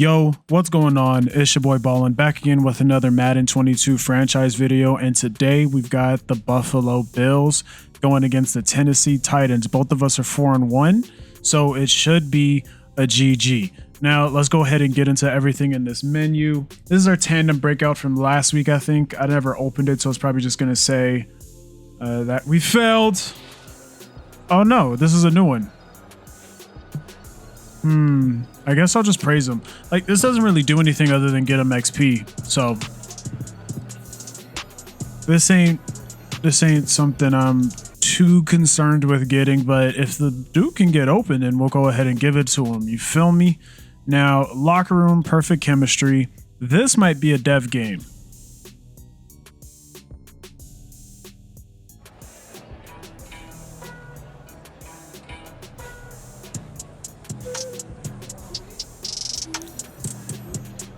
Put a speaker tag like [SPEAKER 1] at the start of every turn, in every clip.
[SPEAKER 1] Yo, what's going on? It's your boy Ballin back again with another Madden 22 franchise video, and today we've got the Buffalo Bills going against the Tennessee Titans. Both of us are 4-1, so it should be a GG. Now let's go ahead and get into everything in this menu. This is our tandem breakout from last week. I think I never opened it, so it's probably just gonna say that we failed. Oh no, this is a new one. I guess I'll just praise him. Like, this doesn't really do anything other than get him XP. So this ain't something I'm too concerned with getting, but if the dude can get open, then we'll go ahead and give it to him. You feel me? Now, locker room, perfect chemistry. This might be a dev game.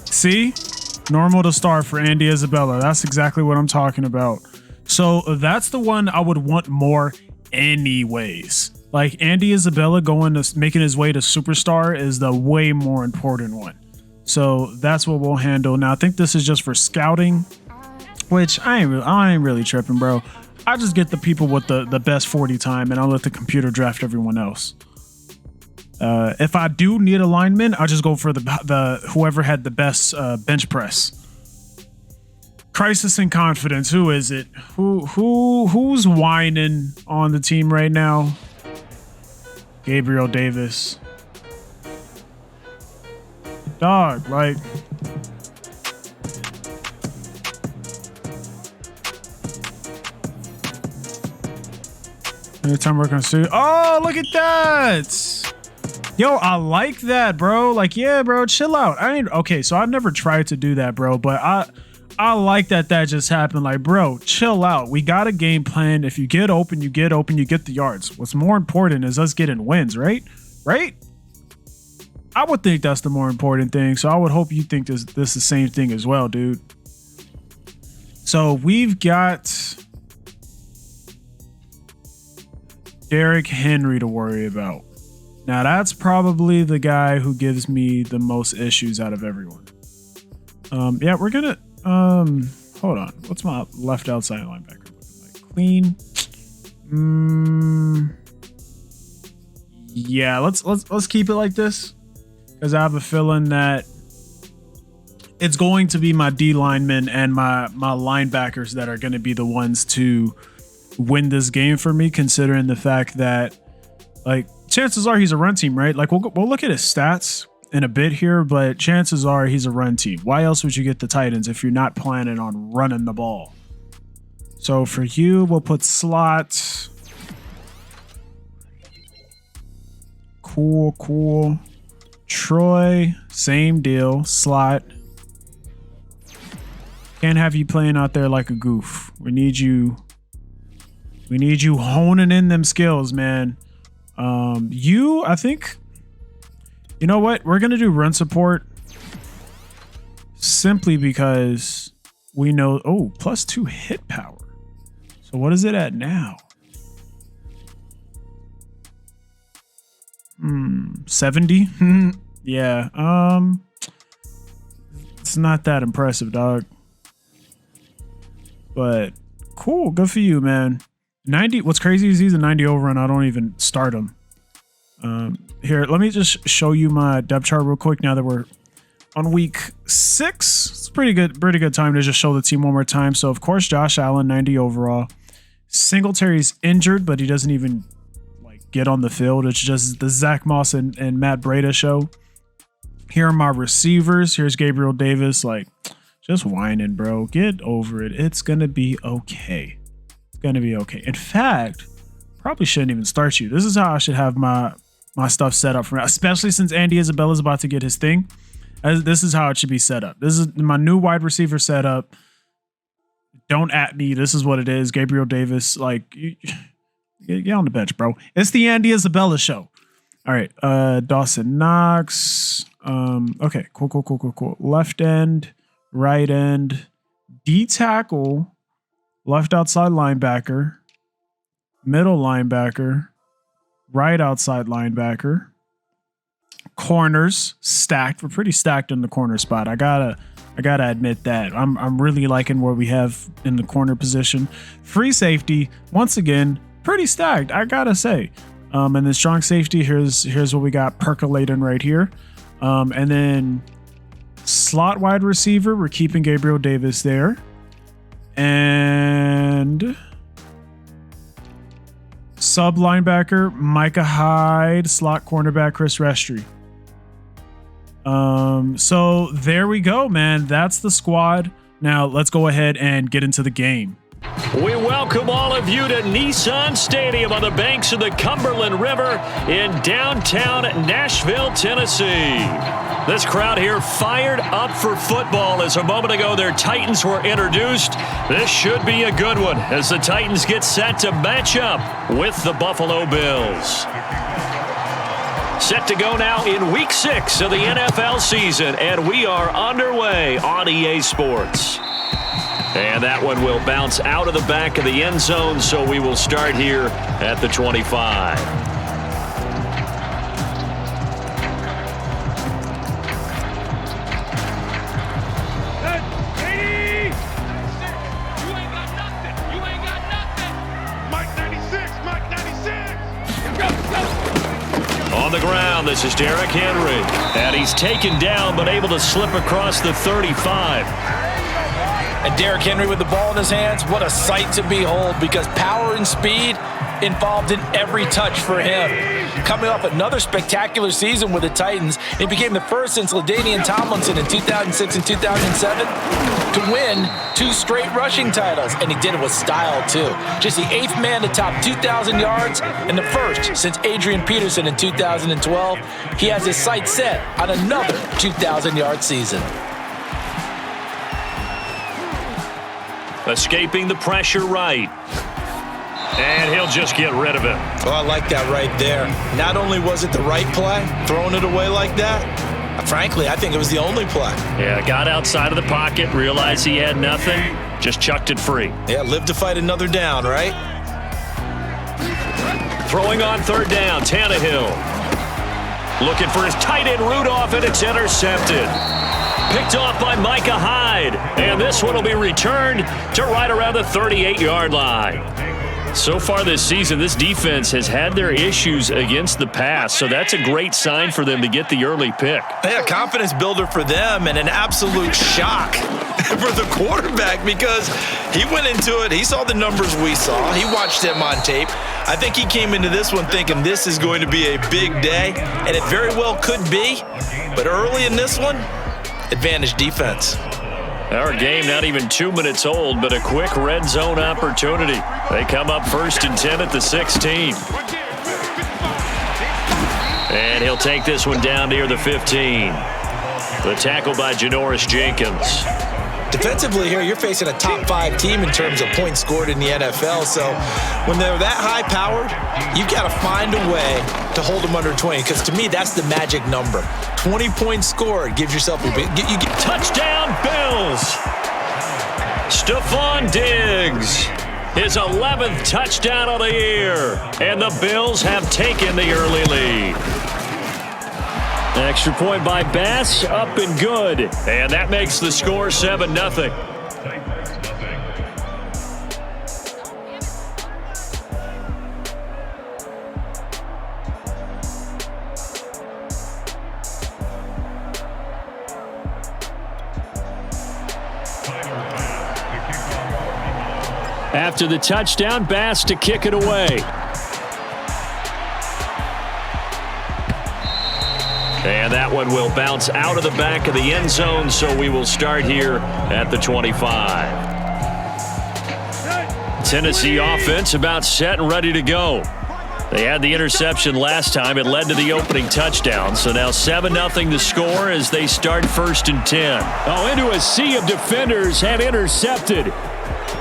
[SPEAKER 1] See? Normal to start for Andy Isabella. That's exactly what I'm talking about. So that's the one I would want more anyways. Like, Andy Isabella making his way to superstar is the way more important one. So that's what we'll handle. Now, I think this is just for scouting, which I ain't really tripping, bro. I just get the people with the best 40 time, and I'll let the computer draft everyone else. If I do need a lineman, I'll just go for the whoever had the best bench press. Crisis in confidence. Who is it? Who's whining on the team right now? Gabriel Davis. Dog, like. Anytime we're gonna see. Oh, look at that! Yo, I like that, bro. Like, yeah, bro, chill out. Okay, so I've never tried to do that, bro, but I like that just happened. Like, bro, chill out. We got a game plan. If you get open, you get open, you get the yards. What's more important is us getting wins, right? Right? I would think that's the more important thing. So I would hope you think this is the same thing as well, dude. So we've got Derrick Henry to worry about. Now, that's probably the guy who gives me the most issues out of everyone. Yeah, we're gonna hold on. What's my left outside linebacker looking like? Clean. Yeah, let's keep it like this, because I have a feeling that it's going to be my D linemen and my linebackers that are going to be the ones to win this game for me, considering the fact that, like, chances are he's a run team, right? Like, we'll look at his stats in a bit here, but chances are he's a run team. Why else would you get the Titans if you're not planning on running the ball? So for you, we'll put slot. Cool. Troy, same deal, slot. Can't have you playing out there like a goof. We need you honing in them skills, man. I think, you know what? We're going to do run support simply because we know, +2 hit power. So what is it at now? 70. Yeah. It's not that impressive, dog. But cool. Good for you, man. 90. What's crazy is he's a 90 over and I don't even start him. Here, let me just show you my depth chart real quick now that we're on week 6. It's pretty good time to just show the team one more time. So of course, Josh Allen, 90 overall. Singletary's injured, but he doesn't even like get on the field. It's just the Zach Moss and Matt Breida show. Here are my receivers. Here's Gabriel Davis. Like, just whining, bro. Get over it. It's gonna be okay. Gonna be okay. In fact, probably shouldn't even start you. This is how I should have my stuff set up for me, especially since Andy Isabella's about to get his thing. This is how it should be set up. This is my new wide receiver setup. Don't at me. This is what it is. Gabriel Davis, like, get on the bench, bro. It's the Andy Isabella show. All right. Dawson Knox. Okay. Cool. Left end, right end, D tackle. Left outside linebacker, middle linebacker, right outside linebacker, Corners stacked. We're pretty stacked in the corner spot. I gotta admit that. I'm really liking what we have in the corner position. Free safety, once again, pretty stacked, I gotta say. And then strong safety, here's what we got percolating right here. And then slot wide receiver, we're keeping Gabriel Davis there. And sub linebacker, Micah Hyde. Slot cornerback, Chris Restry. So there we go, man. That's the squad. Now let's go ahead and get into the game.
[SPEAKER 2] We welcome all of you to Nissan Stadium on the banks of the Cumberland River in downtown Nashville, Tennessee. This crowd here fired up for football as a moment ago their Titans were introduced. This should be a good one as the Titans get set to match up with the Buffalo Bills. Set to go now in Week 6 of the NFL season, and we are underway on EA Sports. And that one will bounce out of the back of the end zone, so we will start here at the 25. On the ground, this is Derrick Henry. And he's taken down, but able to slip across the 35.
[SPEAKER 3] And Derrick Henry with the ball in his hands, what a sight to behold, because power and speed involved in every touch for him. Coming off another spectacular season with the Titans, he became the first since LaDainian Tomlinson in 2006 and 2007 to win 2 straight rushing titles, and he did it with style too. Just the 8th man to top 2,000 yards and the first since Adrian Peterson in 2012. He has his sights set on another 2,000-yard season.
[SPEAKER 2] Escaping the pressure right. And he'll just get rid of it.
[SPEAKER 3] Oh, I like that right there. Not only was it the right play, throwing it away like that, frankly, I think it was the only play.
[SPEAKER 2] Yeah, got outside of the pocket, realized he had nothing, just chucked it free.
[SPEAKER 3] Yeah, live to fight another down, right?
[SPEAKER 2] Throwing on 3rd down, Tannehill. Looking for his tight end Rudolph, and it's intercepted. Picked off by Micah Hyde, and this one will be returned to right around the 38-yard line. So far this season, this defense has had their issues against the pass, so that's a great sign for them to get the early pick.
[SPEAKER 3] Yeah, confidence builder for them and an absolute shock for the quarterback because he went into it. He saw the numbers we saw. He watched them on tape. I think he came into this one thinking this is going to be a big day, and it very well could be. But early in this one, advantage defense.
[SPEAKER 2] Our game not even 2 minutes old, but a quick red zone opportunity. They come up 1st and 10 at the 16. And he'll take this one down near the 15. The tackle by Janoris Jenkins.
[SPEAKER 3] Defensively here, you're facing a top 5 team in terms of points scored in the NFL. So when they're that high-powered, you've got to find a way to hold them under 20. Because to me, that's the magic number. 20 points scored gives yourself a big...
[SPEAKER 2] Touchdown, Bills! Stephon Diggs, his 11th touchdown of the year. And the Bills have taken the early lead. Extra point by Bass, up and good. And that makes the score 7-0. After the touchdown, Bass to kick it away. And that one will bounce out of the back of the end zone, so we will start here at the 25. Tennessee offense about set and ready to go. They had the interception last time. It led to the opening touchdown. So now 7-0 the score as they start 1st and 10. Oh, into a sea of defenders have intercepted.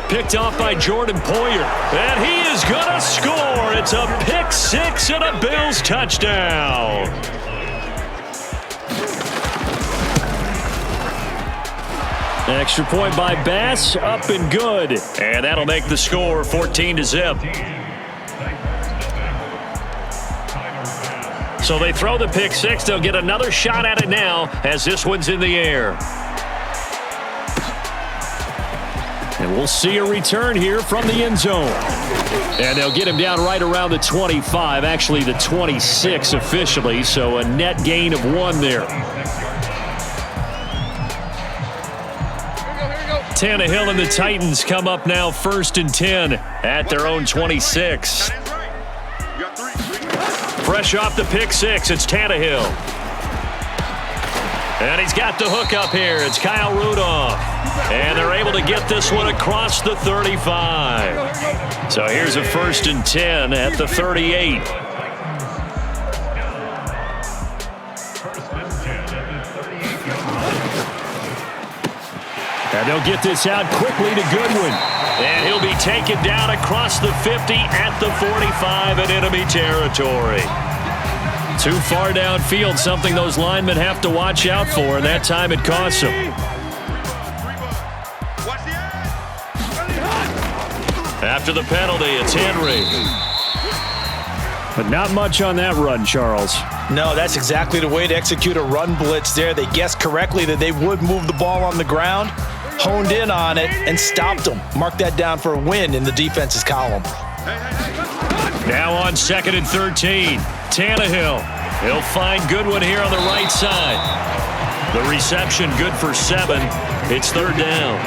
[SPEAKER 2] Picked off by Jordan Poyer. And he is going to score. It's a pick 6 and a Bills touchdown. Extra point by Bass, up and good. And that'll make the score 14-0. So they throw the pick six. They'll get another shot at it now as this one's in the air. And we'll see a return here from the end zone. And they'll get him down right around the 25, actually the 26 officially, so a net gain of 1 there. Tannehill and the Titans come up now 1st and 10 at their own 26. Fresh off the pick six, it's Tannehill. And he's got the hook up here. It's Kyle Rudolph. And they're able to get this one across the 35. So here's a 1st and 10 at the 38. And they'll get this out quickly to Goodwin. And he'll be taken down across the 50 at the 45 in enemy territory. Too far downfield, something those linemen have to watch out for, and that time it costs them. After the penalty, it's Henry. But not much on that run, Charles.
[SPEAKER 3] No, that's exactly the way to execute a run blitz there. They guessed correctly that they would move the ball on the ground, honed in on it, and stopped them. Mark that down for a win in the defense's column.
[SPEAKER 2] Now on 2nd and 13, Tannehill. He'll find Goodwin here on the right side. The reception good for 7. It's 3rd down.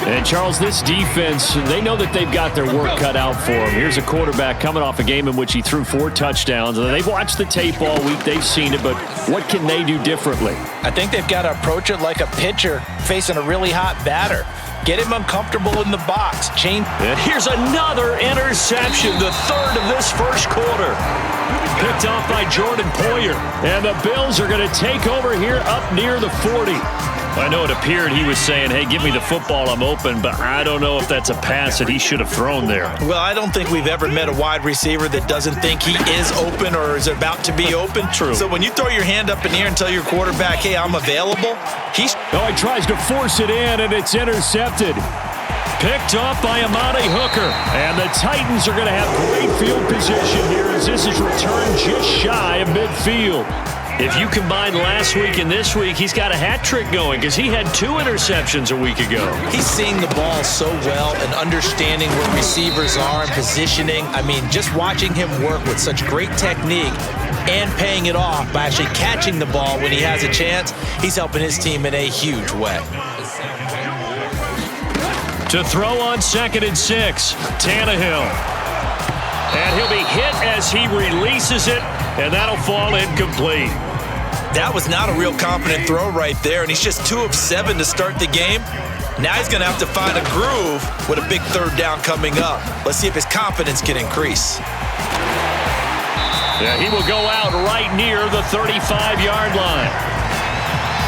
[SPEAKER 2] And, Charles, this defense, they know that they've got their work cut out for them. Here's a quarterback coming off a game in which he threw 4 touchdowns. They've watched the tape all week. They've seen it, but what can they do differently?
[SPEAKER 3] I think they've got to approach it like a pitcher facing a really hot batter. Get him uncomfortable in the box.
[SPEAKER 2] And here's another interception, the 3rd of this first quarter. Picked off by Jordan Poyer. And the Bills are going to take over here up near the 40. I know it appeared he was saying, hey, give me the football, I'm open, but I don't know if that's a pass that he should have thrown there.
[SPEAKER 3] Well, I don't think we've ever met a wide receiver that doesn't think he is open or is about to be open.
[SPEAKER 2] True.
[SPEAKER 3] So when you throw your hand up in the air and tell your quarterback, hey, I'm available,
[SPEAKER 2] he tries to force it in, and it's intercepted. Picked off by Amani Hooker. And the Titans are going to have great field position here as this is returned just shy of midfield. If you combine last week and this week, he's got a hat trick going because he had 2 interceptions a week ago.
[SPEAKER 3] He's seeing the ball so well and understanding where receivers are and positioning. I mean, just watching him work with such great technique and paying it off by actually catching the ball when he has a chance, he's helping his team in a huge way.
[SPEAKER 2] To throw on 2nd and 6, Tannehill. And he'll be hit as he releases it, and that'll fall incomplete.
[SPEAKER 3] That was not a real confident throw right there, and he's just 2 of 7 to start the game. Now he's going to have to find a groove with a big 3rd down coming up. Let's see if his confidence can increase.
[SPEAKER 2] Yeah, he will go out right near the 35-yard line.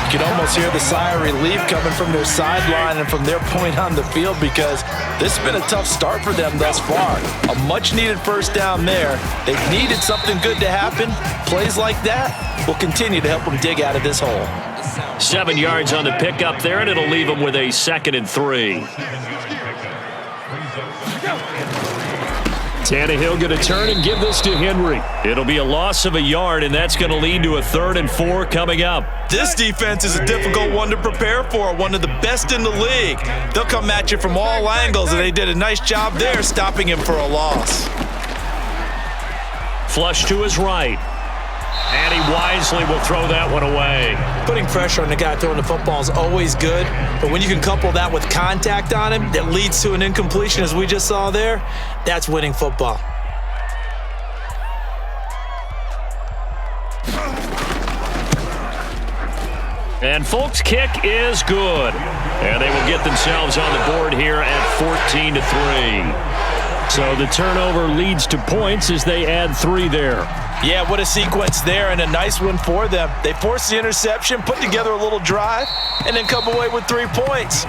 [SPEAKER 3] You can almost hear the sigh of relief coming from their sideline and from their point on the field because this has been a tough start for them thus far. A much-needed 1st down there. They've needed something good to happen. Plays like that will continue to help them dig out of this hole.
[SPEAKER 2] 7 yards on the pickup there, and it'll leave them with a 2nd and 3. Tannehill going to turn and give this to Henry. It'll be a loss of a yard, and that's going to lead to a 3rd and 4 coming up.
[SPEAKER 3] This defense is a difficult one to prepare for, one of the best in the league. They'll come at you from all angles, and they did a nice job there stopping him for a loss.
[SPEAKER 2] Flush to his right. And he wisely will throw that one away.
[SPEAKER 3] Putting pressure on the guy throwing the football is always good, but when you can couple that with contact on him that leads to an incompletion as we just saw there, that's winning football.
[SPEAKER 2] And Folk's kick is good. And they will get themselves on the board here at 14-3. So the turnover leads to points as they add 3 there.
[SPEAKER 3] Yeah, what a sequence there and a nice one for them. They forced the interception, put together a little drive, and then come away with 3 points.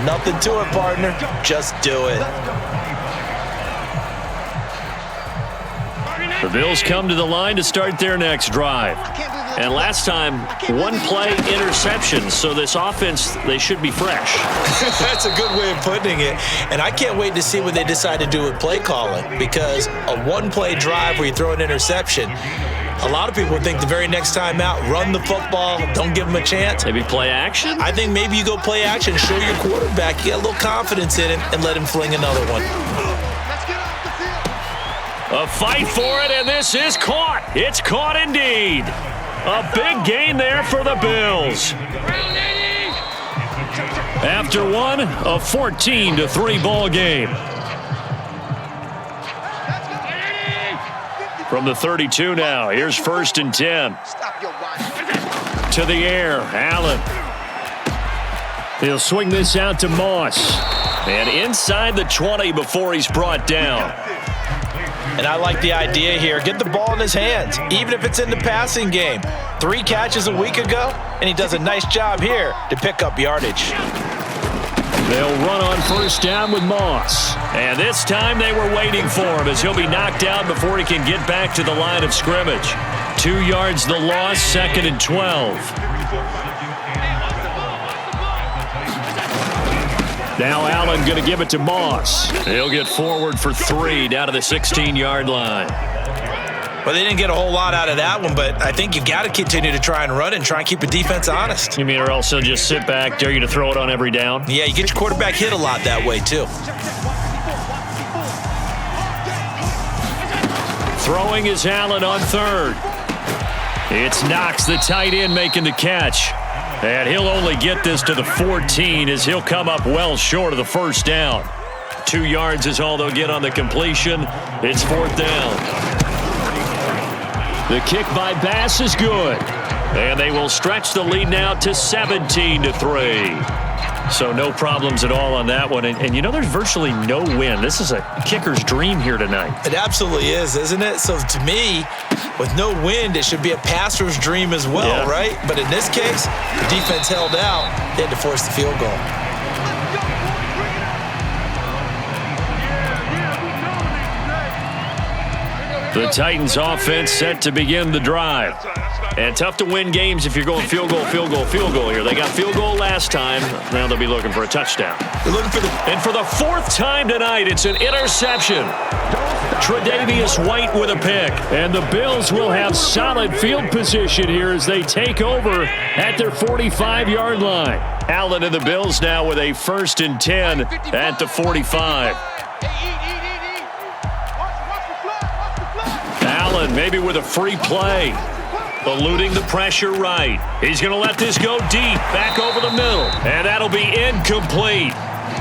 [SPEAKER 3] Nothing to it, partner. Just do it.
[SPEAKER 2] The Bills come to the line to start their next drive. And last time, 1-play interception, so this offense, they should be fresh.
[SPEAKER 3] That's a good way of putting it. And I can't wait to see what they decide to do with play calling, because a 1-play drive where you throw an interception, A lot of people think the very next time out, run the football, don't give him a chance.
[SPEAKER 2] Maybe play action?
[SPEAKER 3] I think maybe you go play action, show your quarterback you got a little confidence in him, and let him fling another one.
[SPEAKER 2] A fight for it, and this is caught. It's caught indeed. A big gain there for the Bills. After one, a 14-3 ball game. From the 32 now, here's 1st and 10. To the air, Allen. He'll swing this out to Moss. And inside the 20 before he's brought down.
[SPEAKER 3] And I like the idea here. Get the ball in his hands, even if it's in the passing game. 3 catches a week ago, and he does a nice job here to pick up yardage.
[SPEAKER 2] They'll run on 1st down with Moss. And this time they were waiting for him as he'll be knocked down before he can get back to the line of scrimmage. 2 yards the loss, 2nd and 12. Now Allen going to give it to Moss. He'll get forward for 3 down to the 16-yard line.
[SPEAKER 3] Well, they didn't get a whole lot out of that one, but I think you got to continue to try and run and try and keep the defense honest.
[SPEAKER 2] You mean or else they'll just sit back, dare you to throw it on every down?
[SPEAKER 3] Yeah, you get your quarterback hit a lot that way, too.
[SPEAKER 2] Throwing is Allen on 3rd. It's Knox, the tight end, making the catch. And he'll only get this to the 14 as he'll come up well short of the 1st down. 2 yards is all they'll get on the completion. It's 4th down. The kick by Bass is good. And they will stretch the lead now to 17-3. So no problems at all on that one. And you know, there's virtually no wind. This is a kicker's dream here tonight.
[SPEAKER 3] It absolutely is, isn't it? So to me, with no wind, it should be a passer's dream as well, right? But in this case, the defense held out. They had to force the field goal.
[SPEAKER 2] The Titans offense set to begin the drive. And tough to win games if you're going field goal here. They got field goal last time. Now they'll be looking for a touchdown.
[SPEAKER 3] They're looking for
[SPEAKER 2] and for the 4th time tonight, it's an interception. Tre'Davious White with a pick. And the Bills will have solid field position here as they take over at their 45-yard line. Allen and the Bills now with a 1st and 10 at the 45. Allen maybe with a free play. Eluding the pressure right. He's going to let this go deep, back over the middle. And that'll be incomplete.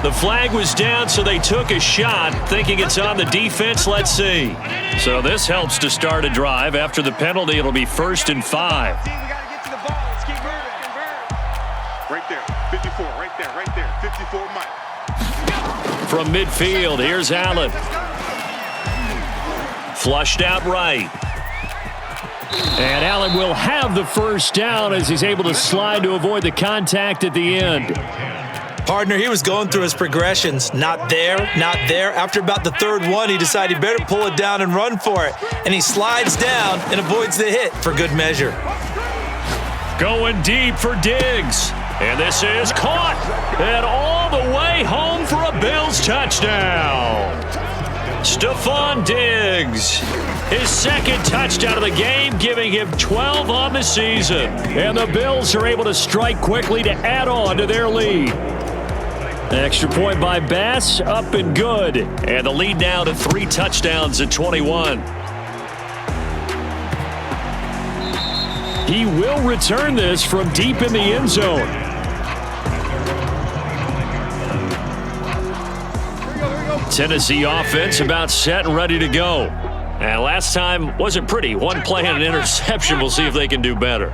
[SPEAKER 2] The flag was down, so they took a shot, thinking it's on the defense. Let's see. So this helps to start a drive. After the penalty, it'll be 1st and 5.
[SPEAKER 4] Right there, 54, right there, 54 Mike.
[SPEAKER 2] From midfield, here's Allen. Flushed out right. And Allen will have the 1st down as he's able to slide to avoid the contact at the end.
[SPEAKER 3] Partner, he was going through his progressions. Not there, not there. After about the 3rd one, he decided he better pull it down and run for it. And he slides down and avoids the hit for good measure.
[SPEAKER 2] Going deep for Diggs. And this is caught. And all the way home for a Bills touchdown. Stephon Diggs, his 2nd touchdown of the game, giving him 12 on the season. And the Bills are able to strike quickly to add on to their lead. Extra point by Bass, up and good. And the lead now to 3 touchdowns at 21. He will return this from deep in the end zone. Tennessee offense about set and ready to go. And last time wasn't pretty. One play and an interception. We'll see if they can do better.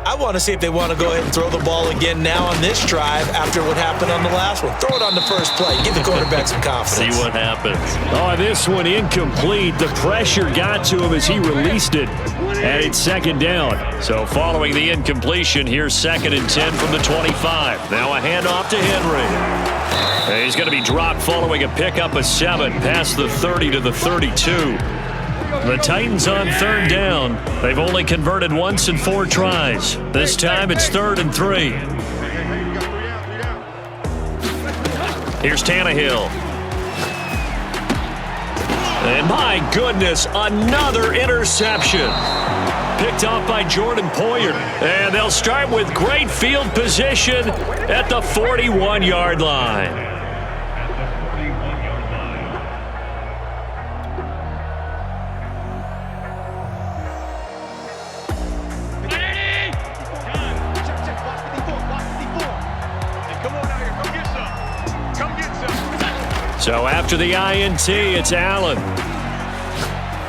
[SPEAKER 3] I want to see if they want to go ahead and throw the ball again now on this drive after what happened on the last one. Throw it on the first play. Give the quarterback some confidence.
[SPEAKER 2] See what happens. Oh, this one incomplete. The pressure got to him as he released it. And it's 2nd down. So following the incompletion, here's 2nd and 10 from the 25. Now a handoff to Henry. And he's going to be dropped following a pickup of 7 past the 30 to the 32. The Titans on 3rd down. They've only converted once in 4 tries. This time it's 3rd and 3. Here's Tannehill. And my goodness, another interception. picked off by Jordan Poyer. And they'll start with great field position at the 41-yard line. So after the INT, it's Allen.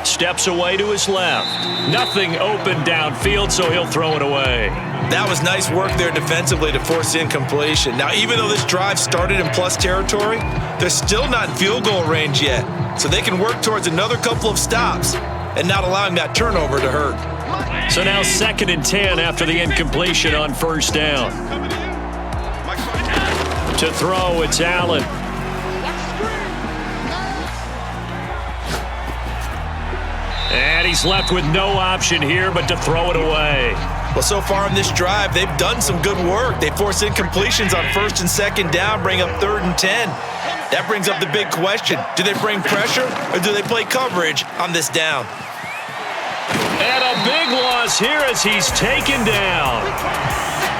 [SPEAKER 2] Steps away to his left. Nothing open downfield, so he'll throw it away.
[SPEAKER 3] That was nice work there defensively to force incompletion. Now, even though this drive started in plus territory, they're still not in field goal range yet. So they can work towards another couple of stops and not allowing that turnover to hurt.
[SPEAKER 2] So now 2nd and 10 after the incompletion on first down. To throw, it's Allen. And he's left with no option here but to throw it away.
[SPEAKER 3] Well, so far on this drive, they've done some good work. They force incompletions on 1st and 2nd down, bring up 3rd and 10. That brings up the big question. Do they bring pressure or do they play coverage on this down?
[SPEAKER 2] And a big loss here as he's taken down.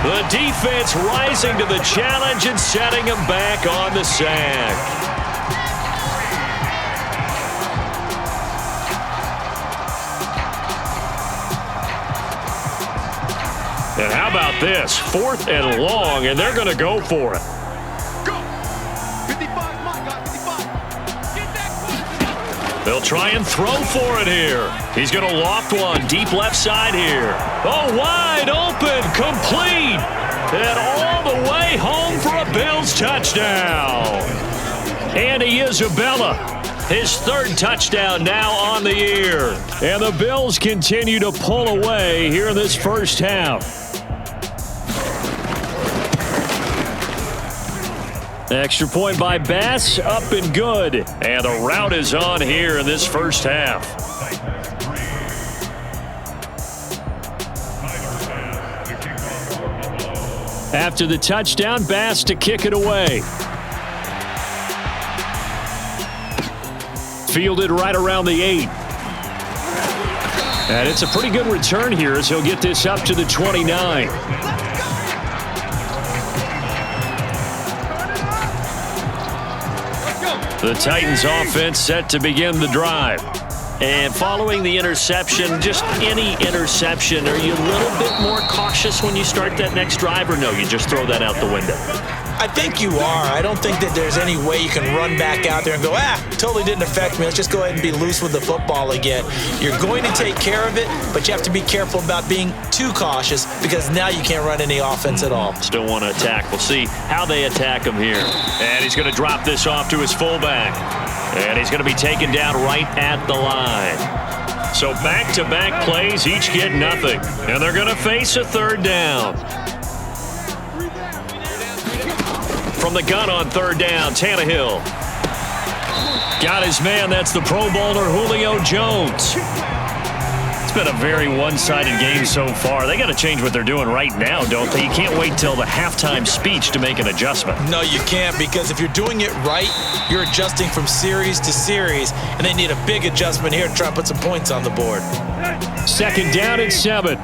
[SPEAKER 2] The defense rising to the challenge and setting him back on the sack. And how about this? 4th and long, and they're going to go for it.
[SPEAKER 4] Go! 55, my God, 55. Get that.
[SPEAKER 2] They'll try and throw for it here. He's going to loft one deep left side here. Oh, wide open, complete. And all the way home for a Bills touchdown. Andy Isabella, his 3rd touchdown now on the year. And the Bills continue to pull away here in this first half. Extra point by Bass, up and good. And the route is on here in this first half. After the touchdown, Bass to kick it away. Fielded right around the 8. And it's a pretty good return here as he'll get this up to the 29. The Titans offense set to begin the drive. And following the interception, just any interception, are you a little bit more cautious when you start that next drive, or no, you just throw that out the window?
[SPEAKER 3] I think you are. I don't think that there's any way you can run back out there and go, totally didn't affect me. Let's just go ahead and be loose with the football again. You're going to take care of it, but you have to be careful about being too cautious because now you can't run any offense at all.
[SPEAKER 2] Still want to attack. We'll see how they attack him here. And he's going to drop this off to his fullback. And he's going to be taken down right at the line. So back-to-back plays, each get nothing. And they're going to face a 3rd down. From the gun on 3rd down, Tannehill. Got his man, that's the Pro Bowler Julio Jones. It's been a very one-sided game so far. They got to change what they're doing right now, don't they? You can't wait till the halftime speech to make an adjustment.
[SPEAKER 3] No, you can't, because if you're doing it right, you're adjusting from series to series, and they need a big adjustment here to try and put some points on the board.
[SPEAKER 2] 2nd down and 7.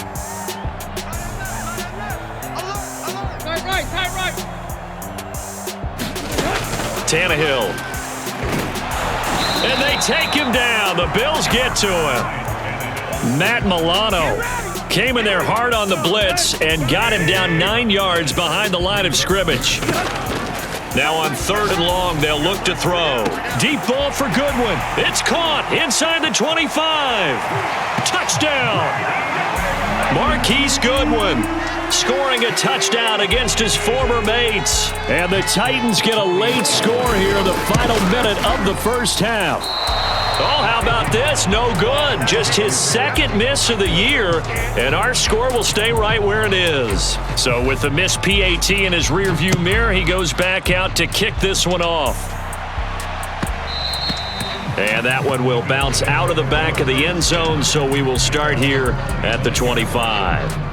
[SPEAKER 2] Tannehill. And they take him down. The Bills get to him. Matt Milano came in there hard on the blitz and got him down 9 yards behind the line of scrimmage. Now on 3rd and long, they'll look to throw. Deep ball for Goodwin. It's caught inside the 25. Touchdown. Marquise Goodwin scoring a touchdown against his former mates. And the Titans get a late score here in the final minute of the first half. Oh, how about this? No good. Just his 2nd miss of the year, and our score will stay right where it is. So with the missed PAT in his rearview mirror, he goes back out to kick this one off. And that one will bounce out of the back of the end zone, so we will start here at the 25.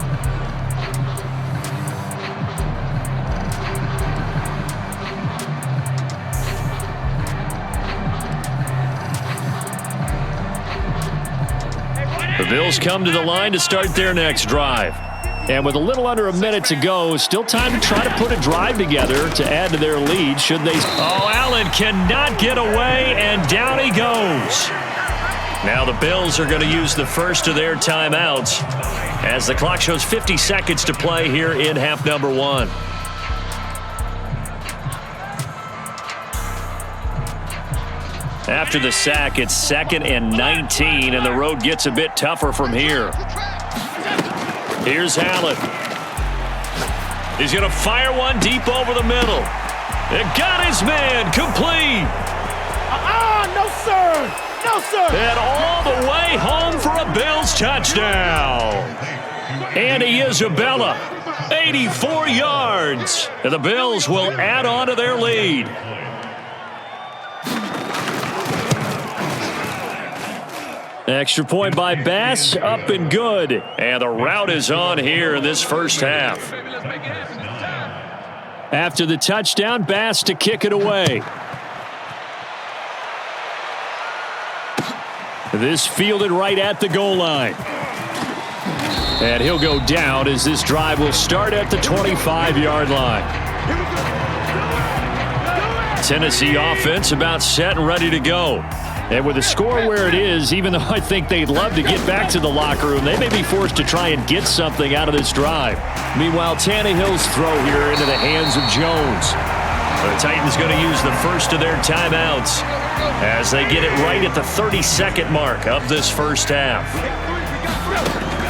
[SPEAKER 2] Bills come to the line to start their next drive. And with a little under a minute to go, still time to try to put a drive together to add to their lead should they... Oh, Allen cannot get away, and down he goes. Now the Bills are going to use the first of their timeouts as the clock shows 50 seconds to play here in half number 1. After the sack, it's 2nd and 19, and the road gets a bit tougher from here. Here's Allen. He's going to fire one deep over the middle. It got his man complete.
[SPEAKER 5] No, sir. No, sir.
[SPEAKER 2] And all the way home for a Bills touchdown. Andy Isabella, 84 yards. And the Bills will add on to their lead. Extra point by Bass, up and good. And the route is on here in this first half. After the touchdown, Bass to kick it away. This fielded right at the goal line. And he'll go down as this drive will start at the 25-yard line. Tennessee offense about set and ready to go. And with the score where it is, even though I think they'd love to get back to the locker room, they may be forced to try and get something out of this drive. Meanwhile, Tannehill's throw here into the hands of Jones. The Titans going to use the first of their timeouts as they get it right at the 30-second mark of this first half.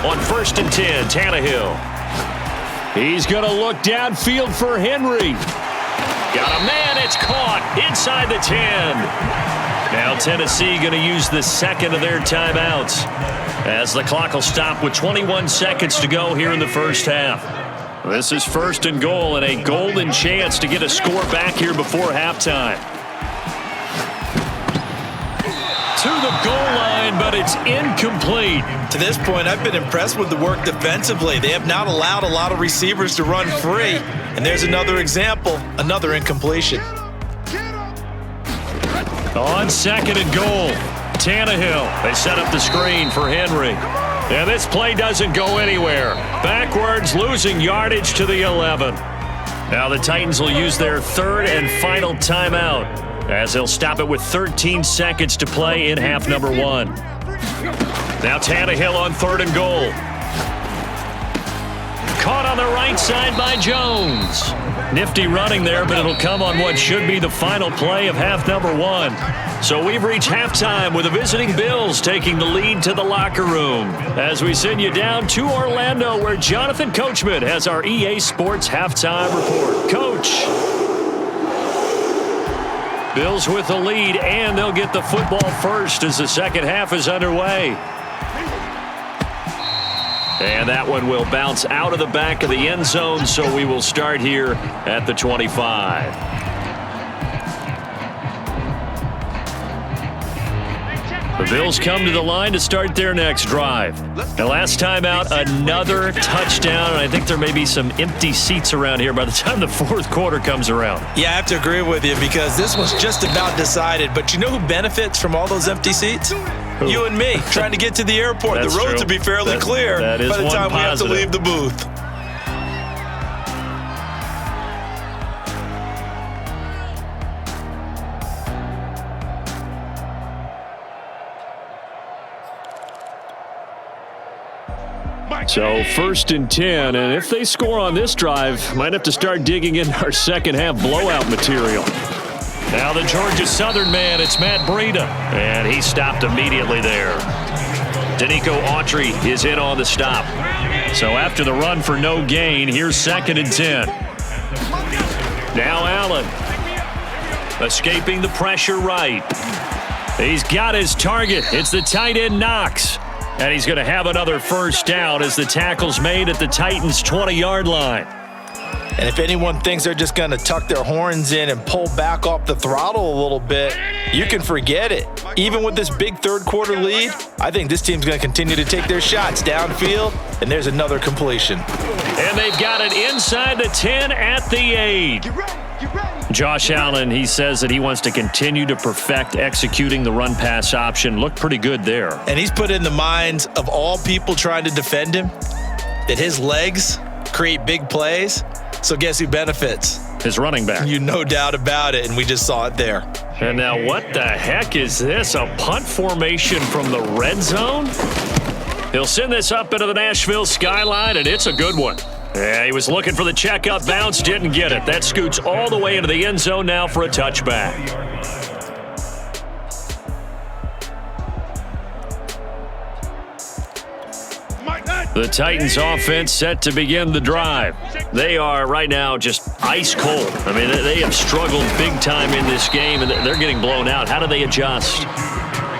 [SPEAKER 2] On 1st and 10, Tannehill. He's going to look downfield for Henry. Got a man, it's caught inside the 10. Now Tennessee going to use the second of their timeouts as the clock will stop with 21 seconds to go here in the first half. This is 1st and goal and a golden chance to get a score back here before halftime. To the goal line, but it's incomplete.
[SPEAKER 3] To this point, I've been impressed with the work defensively. They have not allowed a lot of receivers to run free. And there's another example, another incompletion.
[SPEAKER 2] On 2nd and goal, Tannehill. They set up the screen for Henry. And this play doesn't go anywhere. Backwards, losing yardage to the 11. Now the Titans will use their 3rd and final timeout as they'll stop it with 13 seconds to play in half number 1. Now Tannehill on 3rd and goal. Caught on the right side by Jones. Nifty running there, but it'll come on what should be the final play of half number 1. So we've reached halftime with the visiting Bills taking the lead to the locker room as we send you down to Orlando where Jonathan Coachman has our EA Sports halftime report. Coach. Bills with the lead, and they'll get the football first as the second half is underway. And that one will bounce out of the back of the end zone, so we will start here at the 25. The Bills come to the line to start their next drive. The last time out, another touchdown, and I think there may be some empty seats around here by the time the 4th quarter comes around.
[SPEAKER 3] Yeah, I have to agree with you because this one's just about decided. But you know who benefits from all those empty seats? Who? You and me, trying to get to the airport. The roads will be fairly clear by the time we have to leave the booth.
[SPEAKER 2] So 1st and 10, and if they score on this drive, might have to start digging into our second half blowout material. Now the Georgia Southern man, it's Matt Breida, and he stopped immediately there. Danico Autry is in on the stop. So after the run for no gain, here's 2nd and 10. Now Allen, escaping the pressure right. He's got his target. It's the tight end Knox. And he's going to have another first down as the tackle's made at the Titans' 20-yard line.
[SPEAKER 3] And if anyone thinks they're just going to tuck their horns in and pull back off the throttle a little bit, you can forget it. Even with this big 3rd quarter lead, I think this team's going to continue to take their shots downfield, and there's another completion.
[SPEAKER 2] And they've got it inside the 10 at the 8. Josh Allen, he says that he wants to continue to perfect executing the run-pass option. Looked pretty good there.
[SPEAKER 3] And he's put in the minds of all people trying to defend him that his legs create big plays. So guess who benefits?
[SPEAKER 2] His running back.
[SPEAKER 3] You no doubt about it, and we just saw it there.
[SPEAKER 2] And now what the heck is this? A punt formation from the red zone? He'll send this up into the Nashville skyline, and it's a good one. Yeah, he was looking for the checkup bounce, didn't get it. That scoots all the way into the end zone now for a touchback. The Titans offense set to begin the drive. They are right now just ice cold. I mean, they have struggled big time in this game, and they're getting blown out. How do they adjust?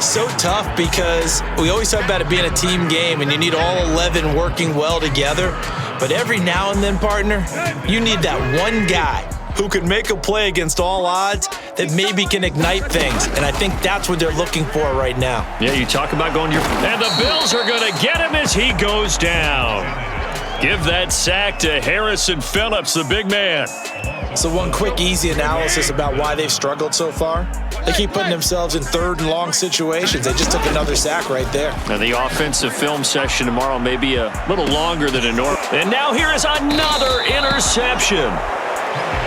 [SPEAKER 3] So tough because we always talk about it being a team game, and you need all 11 working well together. But every now and then, partner, you need that one guy who can make a play against all odds that maybe can ignite things. And I think that's what they're looking for right now.
[SPEAKER 2] Yeah, you talk about going your... And the Bills are going to get him as he goes down. Give that sack to Harrison Phillips, the big man.
[SPEAKER 3] So one quick, easy analysis about why they've struggled so far. They keep putting themselves in third and long situations. They just took another sack right there.
[SPEAKER 2] Now the offensive film session tomorrow may be a little longer than a normal. And now here is another interception.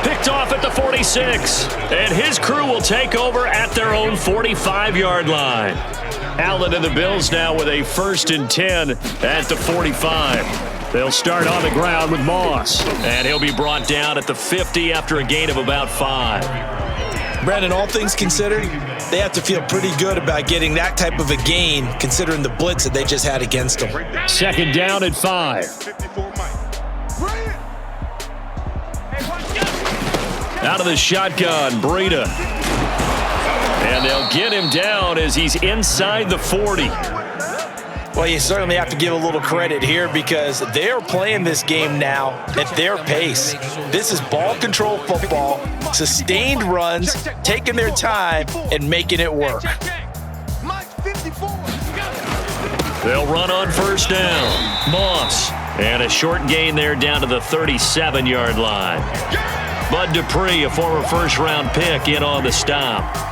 [SPEAKER 2] Picked off at the 46. And his crew will take over at their own 45-yard line. Allen and the Bills now with a 1st and 10 at the 45. They'll start on the ground with Moss. And he'll be brought down at the 50 after a gain of about 5.
[SPEAKER 3] Brandon, all things considered, they have to feel pretty good about getting that type of a gain considering the blitz that they just had against them.
[SPEAKER 2] 2nd down at 5. Out of the shotgun, Breida. And they'll get him down as he's inside the 40.
[SPEAKER 3] Well, you certainly have to give a little credit here because they're playing this game now at their pace. This is ball control football, sustained runs, taking their time, and making it work.
[SPEAKER 2] They'll run on 1st down. Moss. And a short gain there down to the 37-yard line. Bud Dupree, a former first-round pick, in on the stop.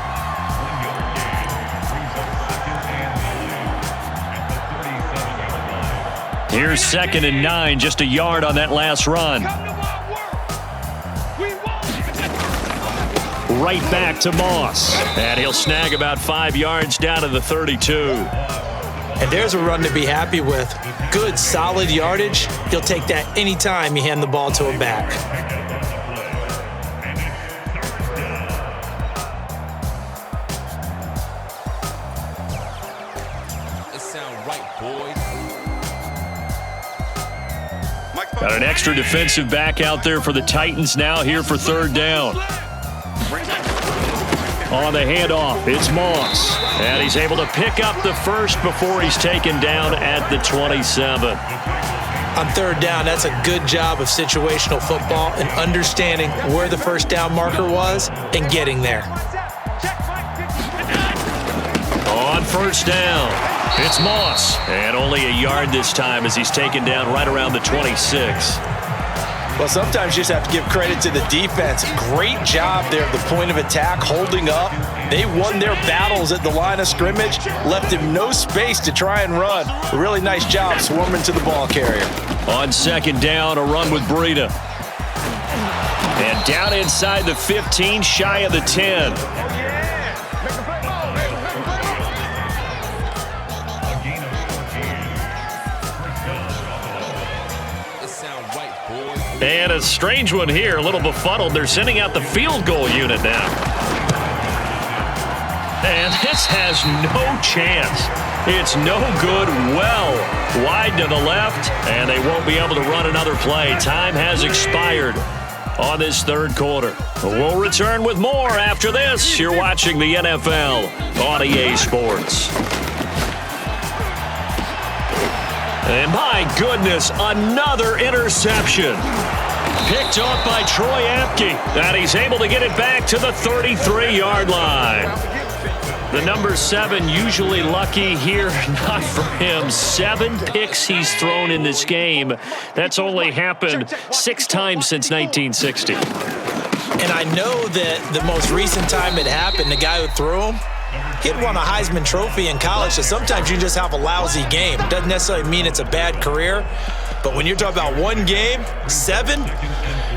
[SPEAKER 2] Here's 2nd and 9, just a yard on that last run. Right back to Moss. And he'll snag about 5 yards down to the 32.
[SPEAKER 3] And there's a run to be happy with. Good, solid yardage. He'll take that anytime you hand the ball to him back.
[SPEAKER 6] It sound right, boys.
[SPEAKER 2] Got an extra defensive back out there for the Titans now here for 3rd down. On the handoff, it's Moss. And he's able to pick up the 1st before he's taken down at the 27.
[SPEAKER 3] On 3rd down, that's a good job of situational football and understanding where the 1st down marker was and getting there.
[SPEAKER 2] On 1st down. It's Moss, and only a yard this time as he's taken down right around the 26.
[SPEAKER 3] Well, sometimes you just have to give credit to the defense. Great job there at the point of attack, holding up. They won their battles at the line of scrimmage, left him no space to try and run. A really nice job swarming to the ball carrier.
[SPEAKER 2] On 2nd down, a run with Breida. And down inside the 15, shy of the 10. And a strange one here, a little befuddled. They're sending out the field goal unit now. And this has no chance. It's no good, well wide to the left, and they won't be able to run another play. Time has expired on this 3rd quarter. We'll return with more after this. You're watching the NFL on EA Sports. And my goodness, another interception. Picked off by Troy Apke. And he's able to get it back to the 33-yard line. The number 7 usually lucky here, not for him. 7 picks he's thrown in this game. That's only happened 6 times since 1960.
[SPEAKER 3] And I know that the most recent time it happened, the guy who threw him, he'd won a Heisman Trophy in college, so sometimes you just have a lousy game. Doesn't necessarily mean it's a bad career, but when you're talking about one game, 7,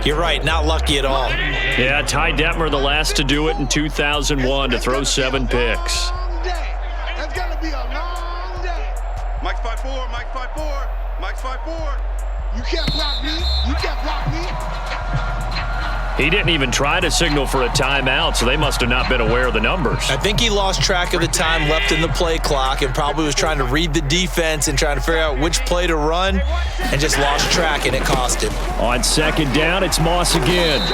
[SPEAKER 3] you're right, not lucky at all.
[SPEAKER 2] Yeah, Ty Detmer, the last to do it in 2001, to throw 7 picks.
[SPEAKER 5] That's gonna be a long day.
[SPEAKER 4] Mike's 5'4", Mike's 5'4", Mike's 5'4".
[SPEAKER 5] You can't block me. You can't block me.
[SPEAKER 2] He didn't even try to signal for a timeout, so they must have not been aware of the numbers.
[SPEAKER 3] I think he lost track of the time left in the play clock and probably was trying to read the defense and trying to figure out which play to run and just lost track, and it cost him.
[SPEAKER 2] On second down, it's Moss again.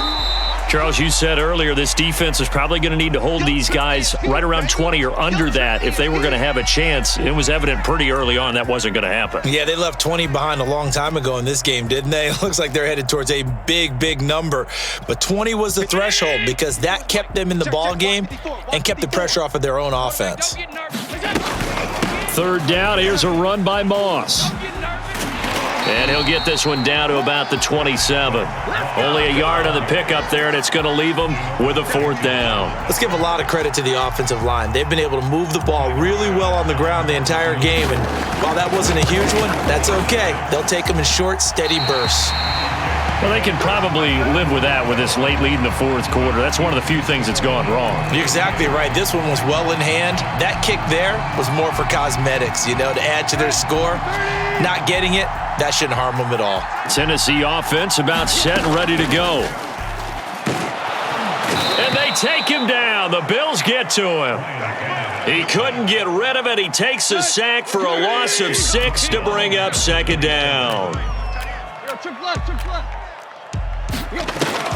[SPEAKER 2] Charles, you said earlier this defense is probably going to need to hold these guys right around 20 or under that if they were going to have a chance. It was evident pretty early on that wasn't going to happen.
[SPEAKER 3] Yeah, they left 20 behind a long time ago in this game, didn't they? It looks like they're headed towards a big, big number. But 20 was the threshold because that kept them in the ball game and kept the pressure off of their own offense.
[SPEAKER 2] Third down, here's a run by Moss. And he'll get this one down to about the 27. Only a yard on the pickup there, and it's going to leave him with a 4th down.
[SPEAKER 3] Let's give a lot of credit to the offensive line. They've been able to move the ball really well on the ground the entire game, and while that wasn't a huge one, that's okay. They'll take them in short, steady bursts.
[SPEAKER 2] Well, they can probably live with that with this late lead in the 4th quarter. That's one of the few things that's gone wrong.
[SPEAKER 3] You're exactly right. This one was well in hand. That kick there was more for cosmetics, to add to their score. Not getting it, that shouldn't harm them at all.
[SPEAKER 2] Tennessee offense about set and ready to go. And they take him down. The Bills get to him. He couldn't get rid of it. He takes a sack for a loss of 6 to bring up second down.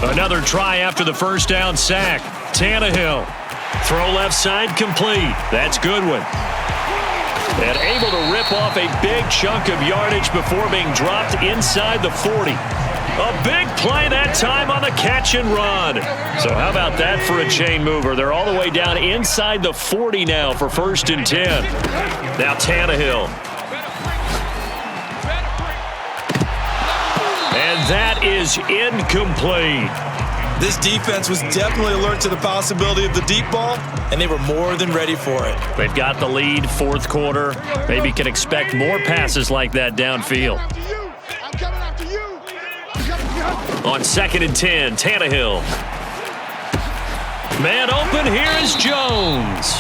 [SPEAKER 2] Another try after the first down sack. Tannehill. Throw left side complete. That's Goodwin. And able to rip off a big chunk of yardage before being dropped inside the 40. A big play that time on the catch and run. So how about that for a chain mover? They're all the way down inside the 40 now for 1st and 10. Now Tannehill. And that is incomplete.
[SPEAKER 3] This defense was definitely alert to the possibility of the deep ball, and they were more than ready for it.
[SPEAKER 2] They've got the lead, 4th quarter. Maybe can expect more passes like that downfield.
[SPEAKER 5] I'm coming after you.
[SPEAKER 2] On 2nd and 10, Tannehill. Man open, here is Jones.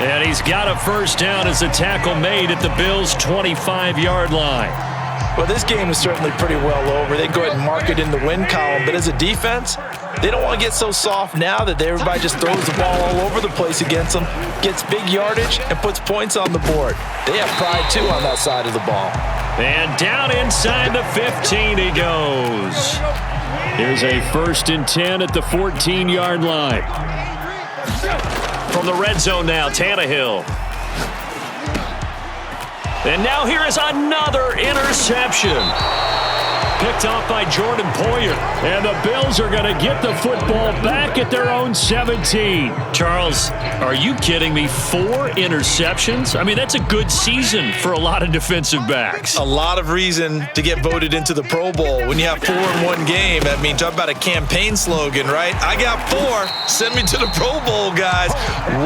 [SPEAKER 2] And he's got a 1st down as the tackle made at the Bills' 25-yard line.
[SPEAKER 3] Well, this game is certainly pretty well over. They can go ahead and mark it in the win column, but as a defense, they don't want to get so soft now that everybody just throws the ball all over the place against them, gets big yardage, and puts points on the board. They have pride, too, on that side of the ball.
[SPEAKER 2] And down inside the 15 he goes. Here's a 1st and 10 at the 14-yard line. From the red zone now, Tannehill. And now here is another interception. Picked off by Jordan Poyer. And the Bills are going to get the football back at their own 17. Charles, are you kidding me? 4 interceptions? I mean, that's a good season for a lot of defensive backs.
[SPEAKER 3] A lot of reason to get voted into the Pro Bowl when you have 4 in one game. I mean, talk about a campaign slogan, right? I got 4. Send me to the Pro Bowl, guys.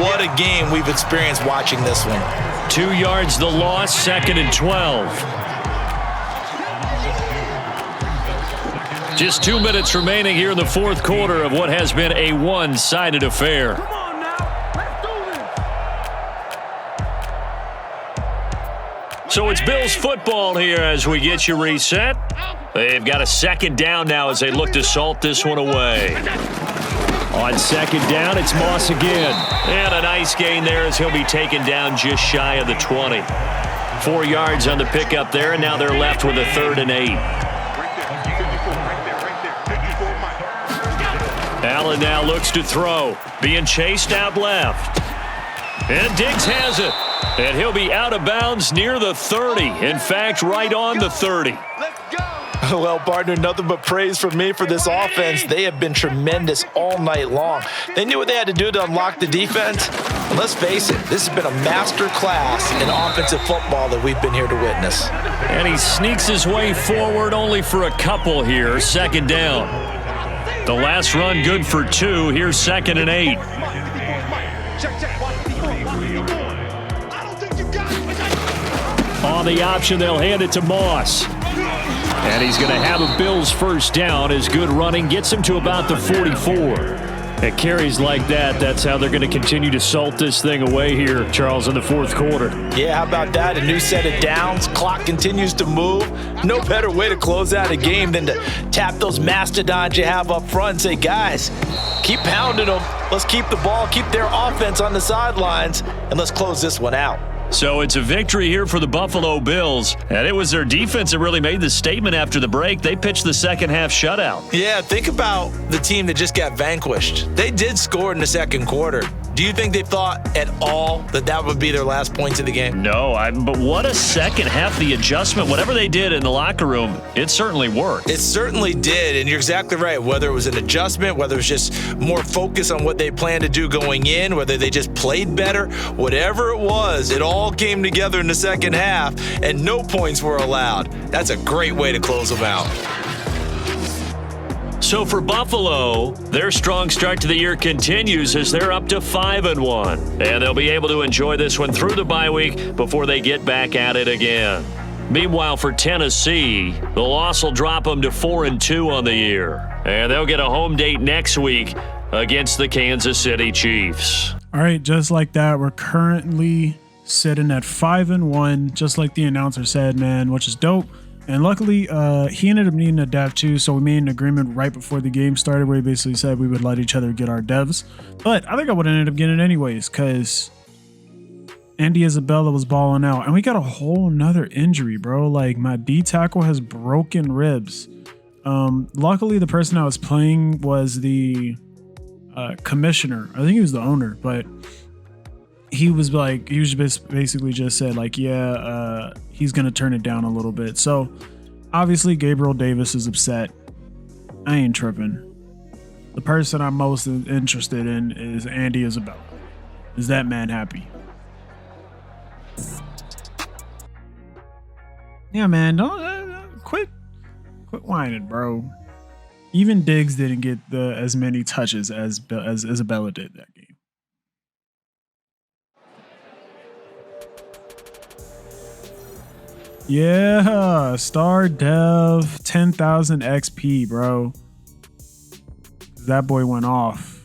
[SPEAKER 3] What a game we've experienced watching this one.
[SPEAKER 2] 2 yards the loss, 2nd and 12. Just 2 minutes remaining here in the 4th quarter of what has been a one-sided affair.
[SPEAKER 5] Come on now. Let's do this.
[SPEAKER 2] So it's Bills football here as we get you reset. They've got a 2nd down now as they look to salt this one away. On 2nd down, it's Moss again. And a nice gain there as he'll be taken down just shy of the 20. 4 yards on the pickup there, and now they're left with a 3rd and 8. Allen now looks to throw. Being chased out left. And Diggs has it. And he'll be out of bounds near the 30. In fact, right on the 30.
[SPEAKER 3] Well, partner, nothing but praise from me for this offense. They have been tremendous all night long. They knew what they had to do to unlock the defense. And let's face it, this has been a master class in offensive football that we've been here to witness.
[SPEAKER 2] And he sneaks his way forward only for a couple here. 2nd down. The last run good for 2. Here's 2nd and 8. On the option, they'll hand it to Moss. And he's going to have a Bills first down. His good running gets him to about the 44. At carries like that, that's how they're going to continue to salt this thing away here, Charles, in the 4th quarter.
[SPEAKER 3] Yeah, how about that? A new set of downs. Clock continues to move. No better way to close out a game than to tap those mastodons you have up front and say, guys, keep pounding them. Let's keep the ball, keep their offense on the sidelines, and let's close this one out.
[SPEAKER 2] So it's a victory here for the Buffalo Bills, and it was their defense that really made the statement after the break. They pitched the second half shutout.
[SPEAKER 3] Yeah, think about the team that just got vanquished. They did score in the 2nd quarter. Do you think they thought at all that that would be their last points of the game?
[SPEAKER 2] No, but what a second half. The adjustment, whatever they did in the locker room, it certainly worked.
[SPEAKER 3] It certainly did, and you're exactly right. Whether it was an adjustment, whether it was just more focus on what they planned to do going in, whether they just played better, whatever it was, it all came together in the second half, and no points were allowed. That's a great way to close them out.
[SPEAKER 2] So for Buffalo, their strong start to the year continues as they're up to 5-1. And they'll be able to enjoy this one through the bye week before they get back at it again. Meanwhile, for Tennessee, the loss will drop them to 4-2 on the year. And they'll get a home date next week against the Kansas City Chiefs.
[SPEAKER 1] All right, just like that, we're currently sitting at 5-1, just like the announcer said, man, which is dope. And luckily, he ended up needing a dev too, so we made an agreement right before the game started where he basically said we would let each other get our devs. But I think I would have ended up getting it anyways because Andy Isabella was balling out. And we got a whole nother injury, bro. Like, my D tackle has broken ribs. Luckily, the person I was playing was the commissioner. I think he was the owner, but he was basically just said like, yeah, he's going to turn it down a little bit. So obviously Gabriel Davis is upset. I ain't tripping. The person I'm most interested in is Andy Isabella. Is that man happy? Yeah, man, don't quit whining, bro. Even Diggs didn't get as many touches as Isabella did that game. Yeah, star dev 10,000 XP, bro. That boy went off.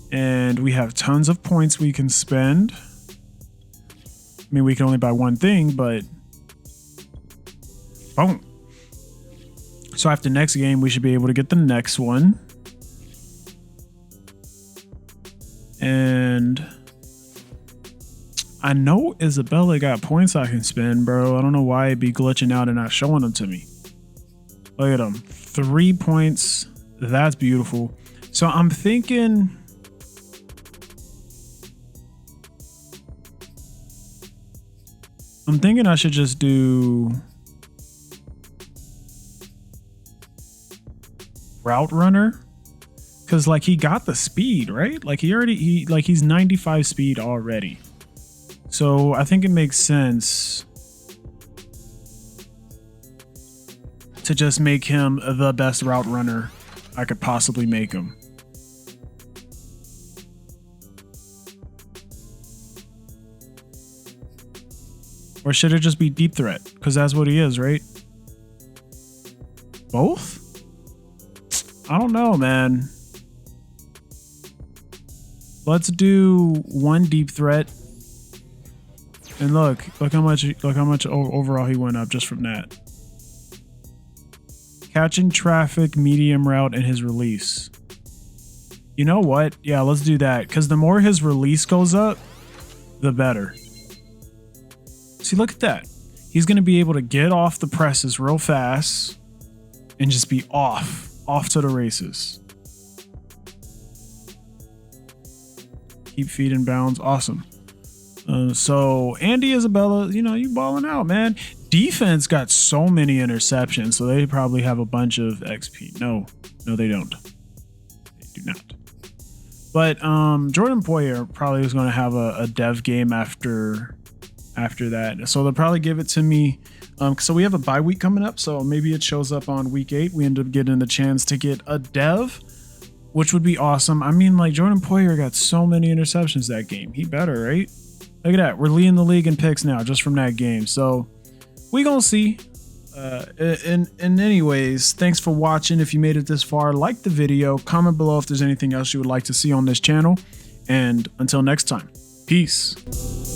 [SPEAKER 1] And we have tons of points we can spend. I mean, we can only buy one thing, but boom. So after next game, we should be able to get the next one. And I know Isabella got points I can spend, bro. I don't know why it'd be glitching out and not showing them to me. Look at them. 3 points. That's beautiful. So I'm thinking I should just do route runner. Cause like he got the speed, right? Like he's 95 speed already. So I think it makes sense to just make him the best route runner I could possibly make him. Or should it just be deep threat? Because that's what he is, right? Both? I don't know, man. Let's do one deep threat. And look how much overall he went up just from that. Catching traffic, medium route, and his release. You know what? Yeah, let's do that. Because the more his release goes up, the better. See, look at that. He's going to be able to get off the presses real fast and just be off to the races. Keep feet in bounds. Awesome. So Andy Isabella, you balling out, man. Defense got so many interceptions, so they probably have a bunch of XP. No, they don't. They do not. But Jordan Poyer probably is going to have a dev game after that, so they'll probably give it to me So we have a bye week coming up, so maybe it shows up on week 8. We end up getting the chance to get a dev, which would be awesome. I mean, like, Jordan Poyer got so many interceptions that game. He better, right? Look at that. We're leading the league in picks now just from that game. So we gonna see. And anyways, thanks for watching. If you made it this far, like the video, comment below if there's anything else you would like to see on this channel. And until next time, peace.